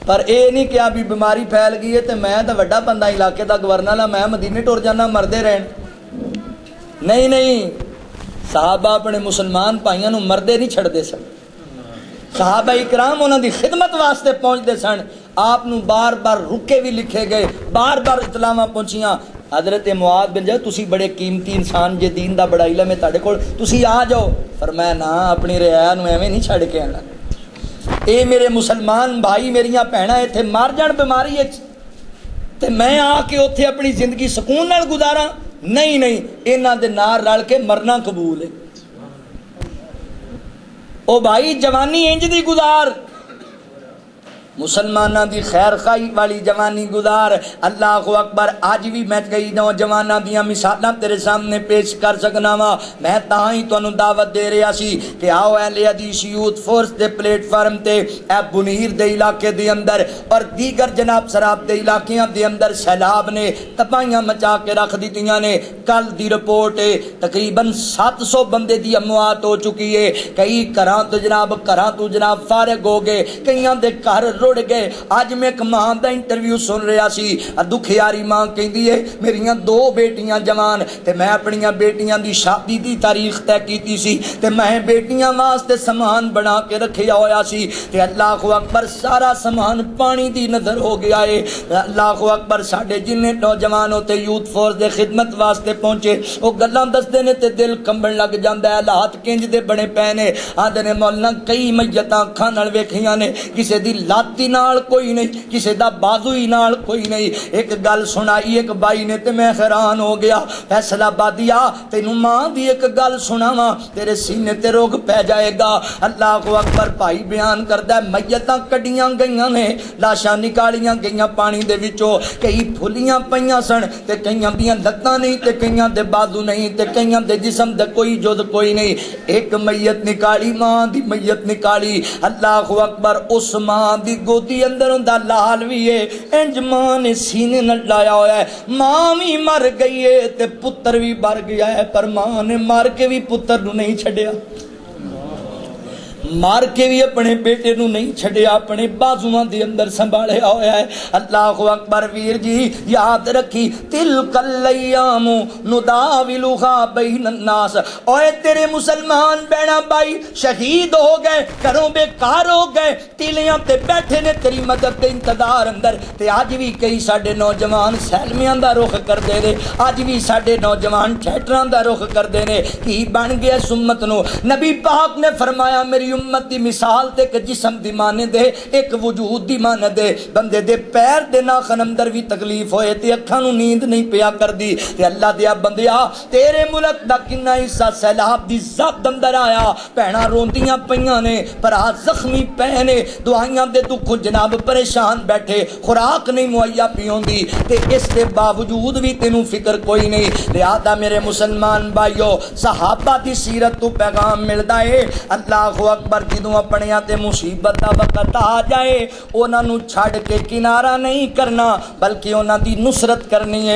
پر یہ نہیں کہ بھی بیماری پھیل گئی ہے تو میں تو وڈا بندہ علاقے کا گورنر ہاں، میں مدینے ٹر جانا مردے رہن. نہیں نہیں، صحابہ اپنے مسلمان بھائیوں نو مردے نہیں چھڑتے سن. صحابہ اکرام انہوں دی خدمت واسطے پہنچتے سن. آپ نو بار بار رکے بھی لکھے گئے، بار بار اطلاعاں پہنچیاں. حضرت معاذ بن جبل تسی بڑے قیمتی انسان جے، دین دا بڑا علم ہے تہاڈے کول، تسی آ جاؤ. فرمایا نا، اپنی رعایا نو ایویں نہیں چھڑ کے آنا. اے میرے مسلمان بھائی میریاں بھیناں ایتھے مر جان بیماری وچ تے میں آ کے اوتھے اپنی زندگی سکون نال گزاراں؟ نہیں نہیں، انہاں دے نال رل کے مرنا قبول ہے. او بھائی جوانی انج دی گزار، مسلماناں دی خیر خواہی والی جوانی گزار. اللہ اکبر. اج بھی میں کئی نوجواناں دیاں مثالاں تیرے سامنے پیش کر سکنا وا. میں تاں ہی تانوں دعوت دے رہا سی کہ آؤ اہل حدیث یوتھ فورس دے پلیٹ فارم تے اے بنیر دے علاقے دے اندر اور دیگر جناب سراب دے علاقیاں دے اندر سیلاب نے تباہیاں مچا کے رکھ دتیاں نے. کل دی رپورٹ ہے تقریباً 700 بندے دی اموات ہو چکی ہے. کئی گھراں تو جناب فارغ ہو گئے، کئیاں دے گھر رڑ گئے. اج میں ایک ماں دا انٹرویو سن رہا سی، دکھیاری ماں کہندی ہے میریاں 2 بیٹیاں جوان تے میں اپنیاں بیٹیاں دی شادی دی تاریخ طے کیتی سی تے میں بیٹیاں واسطے سامان بنا کے رکھیا ہویا سی تے اللہ اکبر سارا سامان پانی دی نظر ہو گیا ہے. اللہ اکبر. ساڈے جن نوجوان ہوتے یوتھ فورس دے خدمت واسطے پہنچے وہ گلاں دسدے نے تے دل کمبن لگ جاندا ہے. حالات کنج دے بنے پے نے. آندے نے مولانا کئی میتاں اکھاں نال ویکھیاں نے، کسے دی لاتی نال کوئی نہیں، کسے دا بازوئی نال کوئی نہیں. ایک گل سنائی ایک بائی نے تے میں حیران ہو گیا. فیصلہ بادیا تینوں ماں دی ایک گل سناواں تیرے سینے تے روگ پہ جائے گا. اللہ اکبر. بھائی بیان کردا ہے میتاں کڈیاں گئیاں نے، لاشاں نکالیاں گئیاں پانی دے وچوں، کئی پھلیاں پئیاں سن تے کئیاں دیاں لتاں نہیں تے کئیاں دے بازو نہیں تے کئیاں دے جسم دے کوئی جز کوئی نہیں. ایک میت نکالی، ماں دی میت نکالی. اللہ اکبر. اس ماں دی گودی اندر ہوندا لال بھی ہے، انج ماں نے سینے نال لایا ہوا ہے. ماں بھی مر گئی ہے تے پتر بھی مر گیا ہے، پر ماں نے مار کے بھی پتر نو نہیں چھڈیا، مار کے بھی اپنے بیٹے نو نہیں چھڈیا، اپنے بازواں دے اندر سنبھالیا ہوا ہے. اللہ اکبر. ویر جی یاد رکھی تلک الایام نداولھا بین الناس. اوے تیرے مسلمان بہنا بھائی شہید ہو گئے، گھروں بیکار ہو گئے، تیلیاں تے بیٹھے نے تیری مدد دے انتظار اندر. تے اج بھی کئی ساڈے نوجوان سیلمیاں دا رخ کردے نے، اج بھی ساڈے نوجوان تھیٹراں دا رخ کردے نے. کی بن گیا سمت نو؟ نبی پاک نے فرمایا میری امت دی مثال تے کہ جسم دی مانند ہے، ایک وجود دی مانند ہے. بندے دے پیر دے ناخن اندر بھی تکلیف ہوئے تے اکھاں نو نیند نہیں پیا کردی. تے اللہ دیا بندیا تیرے ملک دا کنا حصہ سیلاب دی زد اندر آیا، بہناں روندیاں پیاں نے، بھرا زخمی پے نے، دعائیاں دے دکھ جناب پریشان بیٹھے، خوراک نہیں مہیا پیوندی تے اس دے باوجود بھی تینوں فکر کوئی نہیں. لہذا میرے مسلمان بھائیو صحابہ دی سیرت تو پیغام ملدا ہے. اللہ اکبر. جدوں اپنے تے مصیبت دا وقت آ جائے انہاں نو چھڈ کے کنارہ نہیں کرنا بلکہ انہاں دی نصرت کرنی ہے.